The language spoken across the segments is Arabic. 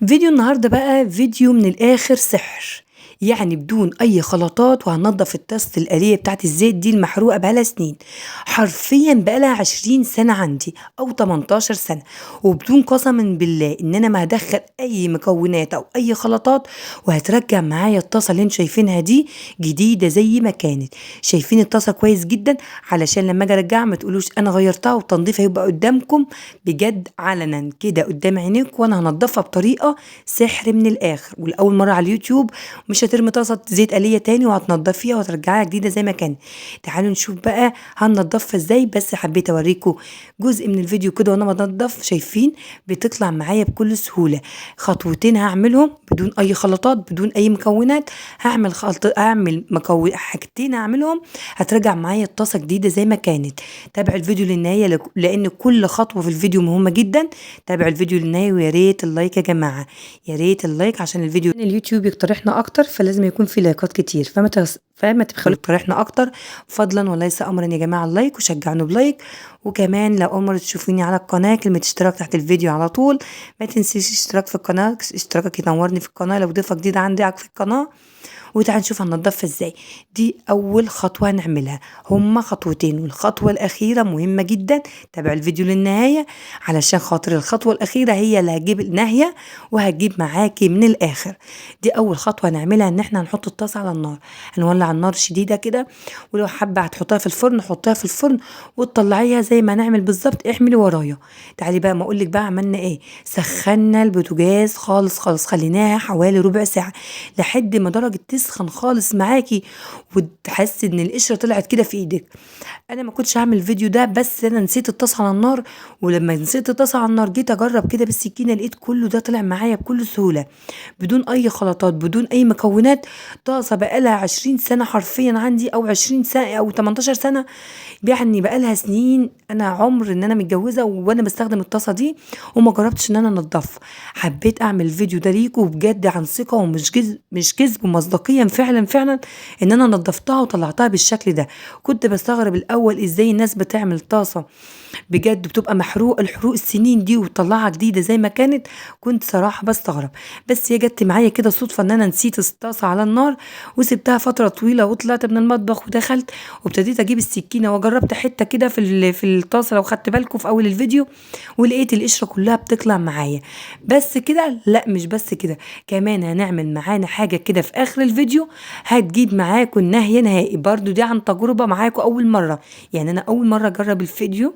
فيديو النهاردة بقى فيديو من الآخر سحر، يعني بدون أي خلطات. وهنضف الطاسة الآلية بتاعت الزيت دي المحروقة بقالها سنين، حرفيا بقالها 20 سنة عندي أو 18 سنة، وبدون قسما بالله إن أنا ما هدخل أي مكونات أو أي خلطات، وهترجع معايا الطاسة اللي انتوا شايفينها دي جديدة زي ما كانت. شايفين الطاسة كويس جدا علشان لما اجي ارجعها ما تقولوش انا غيرتها، والتنظيف هيبقى قدامكم بجد علنا كده قدام عينيكم، وانا هنضفها بطريقه سحر من الاخر. والاول مره على اليوتيوب مش هترمي طاسه زيت آلية تاني، وهتنضفيها وترجعها جديده زي ما كانت. تعالوا نشوف بقى هننضفها ازاي. بس حبيت اوريكم جزء من الفيديو كده وانا بنضف. شايفين بتطلع معايا بكل سهوله. خطوتين هعملهم بدون اي خلطات بدون اي مكونات. هعمل حاجتين هعملهم هترجع معايا الطاسه جديده زي ما كانت. تابع الفيديو للنهايه لان كل خطوه في الفيديو مهمه جدا. تابع الفيديو للنهايه، ويا ريت اللايك يا جماعه، يا ريت اللايك عشان الفيديو اليوتيوب يقترحنا اكتر، فلازم يكون في لايكات كتير. فما تبخلوا يقترحنا اكتر فضلا وليس امرا يا جماعه. اللايك وشجعوني بلايك. وكمان لو اول مره تشوفوني على القناه كلمه اشتراك تحت الفيديو على طول. ما تنسيش اشتراك في القناه، اشتراكك ينورني في القناه لو ضيفه جديده عندي في القناه. وتعالوا نشوف هننضفها ازاي. دي اول خطوه هنعملها، هما خطوتين والخطوه الاخيره مهمه جدا. تابع الفيديو للنهايه علشان خاطر الخطوه الاخيره هي اللي هتجيب النهايه وهتجيب معاكي من الاخر. دي اول خطوه هنعملها، ان احنا هنحط الطاسه على النار. هنولع النار شديده كده، ولو حابه هتحطها في الفرن حطها في الفرن وتطلعيها زي ما نعمل بالظبط. احملي ورايا. تعالي بقى ما اقولك بقى عملنا ايه. سخنا البوتاجاز خالص خالص، خليناها حوالي ربع ساعه لحد ما درجه تسخن خالص معاكي وتحسي ان القشره طلعت كده في ايدك. انا ما كنتش هعمل الفيديو ده، بس انا نسيت الطاسه على النار. ولما نسيت الطاسه على النار جيت اجرب كده بالسكينه، لقيت كله ده طلع معايا بكل سهوله بدون اي خلطات بدون اي مكونات. طاسه بقالها 20 سنه حرفيا عندي، او 20 سنه او 18 سنه، يعني بقالها سنين. انا عمر ان انا متجوزه وانا بستخدم الطاسه دي، وما جربتش ان انا انضفها. حبيت اعمل الفيديو ده ليكم بجد عن ثقه، ومش مش كذب، ومصداقيا فعلا فعلا ان انا نضفتها وطلعتها بالشكل ده. كنت بستغرب الاول ازاي الناس بتعمل طاسه بجد بتبقى الحروق السنين دي وتطلعها جديده زي ما كانت. كنت صراحه بستغرب. بس هي جت معايا كده صدفه ان انا نسيت الطاسه على النار، وسبتها فتره طويله، وطلعت من المطبخ ودخلت وابتديت اجيب السكينه وجربت حته كده في الطاسه لو خدت بالكم في اول الفيديو، ولقيت القشره كلها بتطلع معايا. بس كده لا، مش بس كده، كمان هنعمل معانا حاجه كده في اخر الفيديو هتجيب معاكم النهايه نهائي. برضو دي عن تجربه معاكم اول مره، يعني انا اول مره اجرب الفيديو،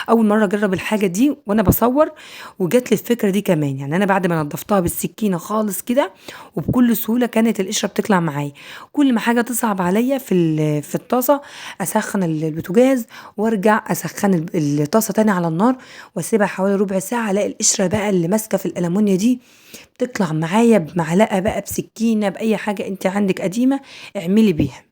اول مره اجرب الحاجه دي وانا بصور. وجات لي الفكره دي كمان، يعني انا بعد ما نضفتها بالسكينه خالص كده وبكل سهوله كانت القشره بتطلع معايا. كل ما حاجه تصعب عليا في الطاسه اسخن البوتاجاز وارجع اسخن الطاسه تاني على النار واسيبها حوالي ربع ساعه، الاقي القشره بقى اللي ماسكه في الالمونيا دي تطلع معايا بمعلقه بقى بسكينه باي حاجه انت عندك قديمه اعملي بيها.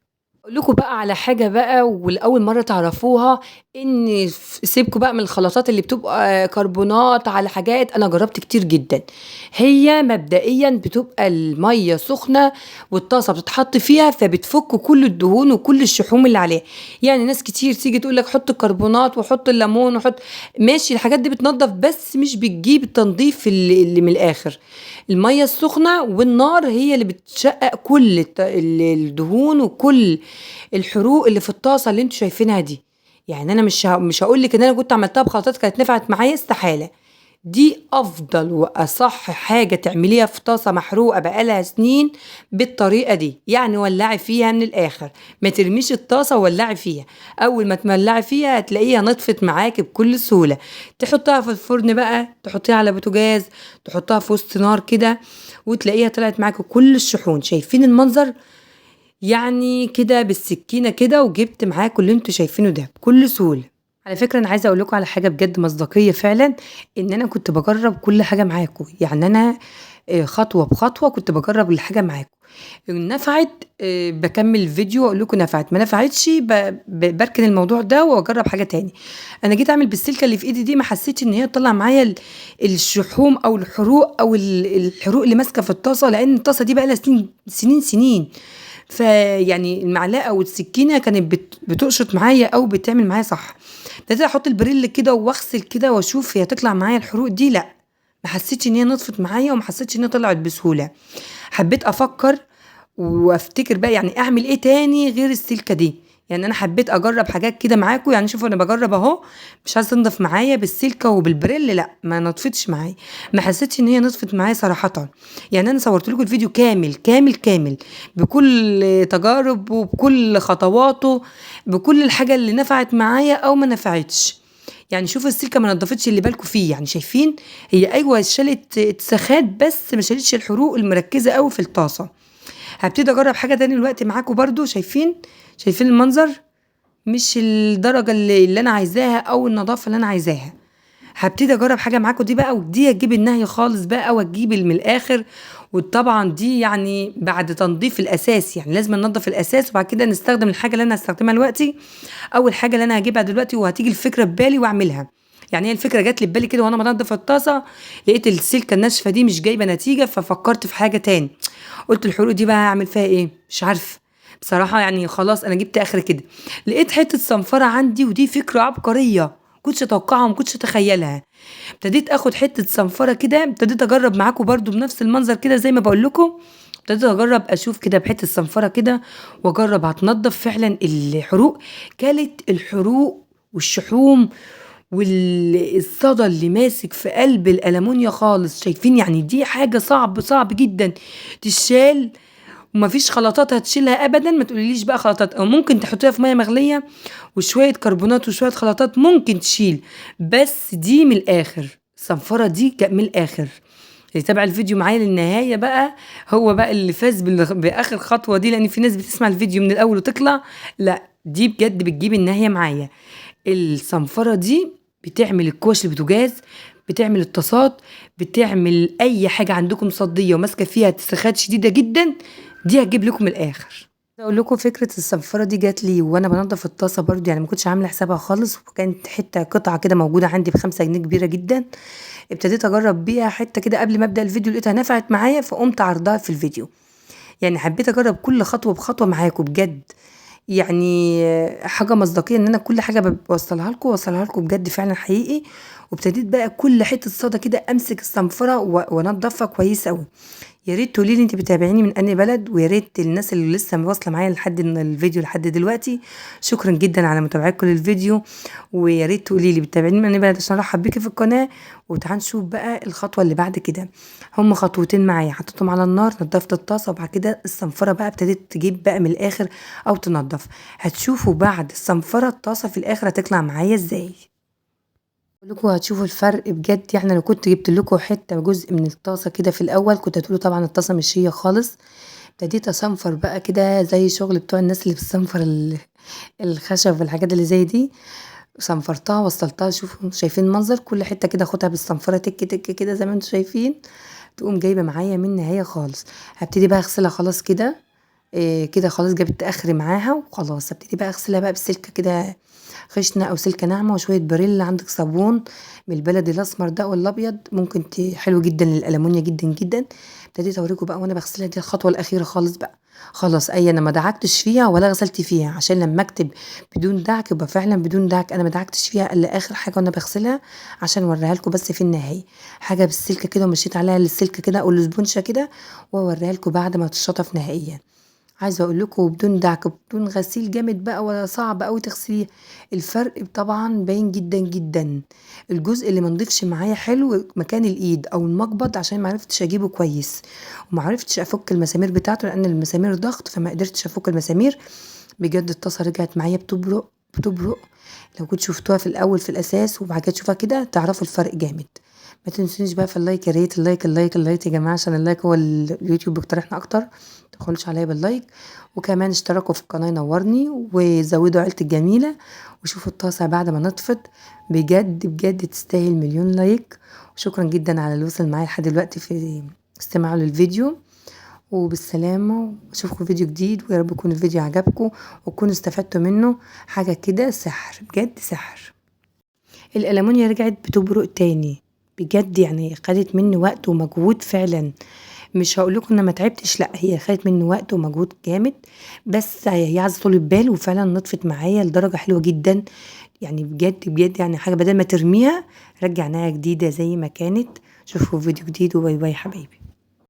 اقول لكم بقى على حاجه بقى والاول مره تعرفوها، ان سيبكم بقى من الخلطات اللي بتبقى كربونات على حاجات. انا جربت كتير جدا. هي مبدئيا بتبقى الميه سخنه والطاسه بتتحط فيها، فبتفك كل الدهون وكل الشحوم اللي عليها. يعني ناس كتير تيجي تقول لك حط الكربونات وحط الليمون وحط، ماشي الحاجات دي بتنضف بس مش بتجيب التنظيف اللي من الاخر. الميه السخنه والنار هي اللي بتشقق كل الدهون وكل الحروق اللي في الطاسه اللي انتوا شايفينها دي. يعني انا مش هقول لك ان انا كنت عملتها بخلطات كانت نفعت معايا، استحاله. دي افضل واصح حاجه تعمليها في طاسه محروقه بقالها سنين بالطريقه دي. يعني ولعي فيها من الاخر، ما ترميش الطاسه وولعي فيها. اول ما تولعي فيها هتلاقيها نطفت معاكي بكل سهوله. تحطها في الفرن بقى، تحطيها على بوتاجاز، تحطها في وسط نار كده، وتلاقيها طلعت معاكي كل الشحون. شايفين المنظر؟ يعني كده بالسكينه كده وجبت معاكم اللي انتوا شايفينه ده بكل سهوله. على فكره انا عايزه اقول لكم على حاجه بجد مصداقيه فعلا، ان انا كنت بجرب كل حاجه معاكم. يعني انا خطوه بخطوه كنت بجرب الحاجه معاكم. إن نفعت بكمل الفيديو واقول لكم نفعت، ما نفعتش بركن الموضوع ده واجرب حاجه تاني. انا جيت اعمل بالسلكه اللي في ايدي دي، ما حسيتش ان هي تطلع معايا الشحوم او الحروق او الحروق اللي ماسكه في الطاسه، لان الطاسه دي بقى لها سنين سنين سنين. فيعني المعلقه والسكينه كانت بتقشط معايا او بتعمل معايا صح. ابتديت احط البريل كده واغسل كده واشوف هي تطلع معايا الحروق دي، لا ما حسيتش ان هي نطفت معايا وما حسيتش ان هي طلعت بسهوله. حبيت افكر وافتكر بقى يعني اعمل ايه تاني غير السلكه دي. يعني انا حبيت اجرب حاجات كده معاكم، يعني شوفوا انا بجرب اهو، مش عايزه تنضف معايا بالسلكه وبالبريل، لا ما نطفتش معايا، ما حسيتش ان هي نطفت معايا صراحه. يعني انا صورت لكم الفيديو كامل كامل كامل بكل تجارب وبكل خطواته، بكل الحاجه اللي نفعت معايا او ما نفعتش. يعني شوفوا السلكه ما نضفتش اللي بالكم فيه، يعني شايفين هي ايوه شالت اتساخات بس ما شالتش الحروق المركزه قوي في الطاسه. هبتدي اجرب حاجه تاني دلوقتي معاكم برضو، شايفين المنظر، مش الدرجه اللي انا عايزاها او النظافه اللي انا عايزاها. هبتدي اجرب حاجه معاكم دي بقى، ودي اجيب النهي خالص بقى واجيب من الاخر. وطبعا دي يعني بعد تنظيف الاساس، يعني لازم ننظف الاساس وبعد كده نستخدم الحاجه اللي انا هستخدمها دلوقتي. اول حاجه اللي انا هجيبها دلوقتي وهتيجي الفكره في بالي واعملها. يعني هي الفكره جات لي في بالي كده وانا بنضف الطاسه، لقيت السلكه الناشفه دي مش جايبه نتيجه، ففكرت في حاجه تاني. قلت الحروق دي بقى هعمل فيها ايه، مش عارفه بصراحه، يعني خلاص انا جبت اخر كده. لقيت حته صنفره عندي، ودي فكره عبقريه كنتش اتوقعها وما كنتش اتخيلها. ابتديت اخد حته صنفره كده، ابتديت اجرب معاكم برضو بنفس المنظر كده زي ما بقول لكم. ابتديت اجرب اشوف كده بحته صنفره كده واجرب هتنضف فعلا الحروق. كانت الحروق والشحوم والصدى اللي ماسك في قلب الألمونيا خالص، شايفين يعني دي حاجة صعب جدا تشال. ومفيش خلطات هتشيلها ابدا، ما تقوليليش بقى خلطات، او ممكن تحطيها في ميه مغليه وشويه كربونات وشويه خلطات ممكن تشيل. بس دي من الاخر، الصنفره دي من الاخر. اللي تابع الفيديو معايا للنهايه بقى هو بقى اللي فاز باخر خطوه دي، لان في ناس بتسمع الفيديو من الاول وتطلع. لا دي بجد بتجيب النهايه معايا. الصنفره دي بتعمل الكوش البوتاجاز، بتعمل الطاسات، بتعمل اي حاجه عندكم مصديه وماسكه فيها اتساخات شديده جدا. دي هتجيب لكم الاخر. اقول لكم فكره الصنفره دي جات لي وانا بنضف الطاسه برضو، يعني ما كنتش عامله حسابها خالص، وكانت حته قطعه كده موجوده عندي ب5 جنيه كبيره جدا. ابتديت اجرب بيها حته كده قبل ما ابدا الفيديو، لقيتها نفعت معايا فقمت عرضها في الفيديو. يعني حبيت اجرب كل خطوه بخطوه معاكم بجد. يعني حاجه مصداقيه ان انا كل حاجه بوصلها لكم بجد فعلا حقيقي. وابتديت بقى كل حته صدى كده امسك الصنفره وانضفها كويس قوي. يا ريت تقولي لي انت بتابعيني من انهي بلد، ويا ريت الناس اللي لسه واصله معايا لحد الفيديو لحد دلوقتي، شكرا جدا على متابعتكم للفيديو. ويا ريت تقولي لي بتابعيني من انهي بلد عشان ارحب بيكي في القناه. وتعالوا نشوف بقى الخطوه اللي بعد كده. هم خطوتين معايا، حطيتهم على النار، نضفت الطاسه، وبعد كده الصنفره بقى ابتديت تجيب بقى من الاخر او تنضف. هتشوفوا بعد الصنفره الطاسه في الاخر هتطلع معايا ازاي. لكم هتشوفوا الفرق بجد. يعني لو كنت جبت لكم حته جزء من الطاسه كده في الاول كنت هتقولوا طبعا الطاسه مش هي خالص. ابتديت اصنفر بقى كده زي شغل بتوع الناس اللي بتصنفر الخشب والحاجات اللي زي دي. صنفرتها وصلتها، شوفوا شايفين المنظر، كل حته كده اخدها بالصنفره تك تك كده زي ما انتم شايفين، تقوم جايبه معايا من النهايه خالص. هبتدي بقى اغسلها خلاص كده. إيه كده خلاص جبت اخري معاها وخلاص. هبتدي بقى اغسلها بقى بسلكه كده خشنه او سلكه ناعمه وشويه بريل، عندك صابون من البلدي الاسمر ده والابيض ممكن حلو جدا للالمونيا جدا جدا. ابتديت اوريكم بقى وانا بغسلها، دي الخطوه الاخيره خالص بقى. خلاص انا ما دعكتش فيها ولا غسلت فيها، عشان لما اكتب بدون دعك يبقى فعلا بدون دعك. انا ما دعكتش فيها الا اخر حاجه وانا بغسلها عشان اوريها لكم بس في النهايه. حاجه بالسلكه كده ومشيت عليها السلكه كده او الاسبونشه كده، واوريها لكم بعد ما تتشطف نهائيا. عايزه اقول لكم بدون دعك بدون غسيل جامد بقى ولا صعب قوي تغسليه. الفرق طبعا باين جدا جدا. الجزء اللي منضفش معايا حلو مكان الايد او المقبض عشان معرفتش اجيبه كويس، ومعرفتش افك المسامير بتاعته لان المسامير ضغط فما قدرتش افك المسامير. بجد الطاسه رجعت معايا بتبرق. لو كنت شفتوها في الاول في الاساس وبعد كده تشوفها كده تعرفوا الفرق جامد. ما تنسونيش بقى في اللايك، يا ريت اللايك يا جماعه، عشان اللايك هو اليوتيوب بيقترحنا اكتر. متبخلوش عليا باللايك، وكمان اشتركوا في القناه ينورني، وزودوا عيلتي الجميله. وشوفوا الطاسه بعد ما نطفت، بجد بجد تستاهل مليون لايك. وشكرا جدا على اللي وصل معايا لحد دلوقتي في استماعه للفيديو. وبالسلامة، واشوفكم فيديو جديد، ويا رب يكون الفيديو عجبكم وتكونوا استفدتوا منه. حاجة كده سحر بجد سحر. الألمونيا رجعت بتبرق تاني بجد، يعني خدت مني وقت ومجهود فعلا. مش هاقول لكم إن ما تعبتش، لأ، هي خدت مني وقت ومجهود جامد، بس هي عايزة طولة بال، وفعلًا نطفت معايا لدرجة حلوة جدًا، يعني بجد، بجد يعني حاجة بدل ما ترميها رجعناها جديدة زي ما كانت. أشوفكم في فيديو جديد وباي باي حبايبي.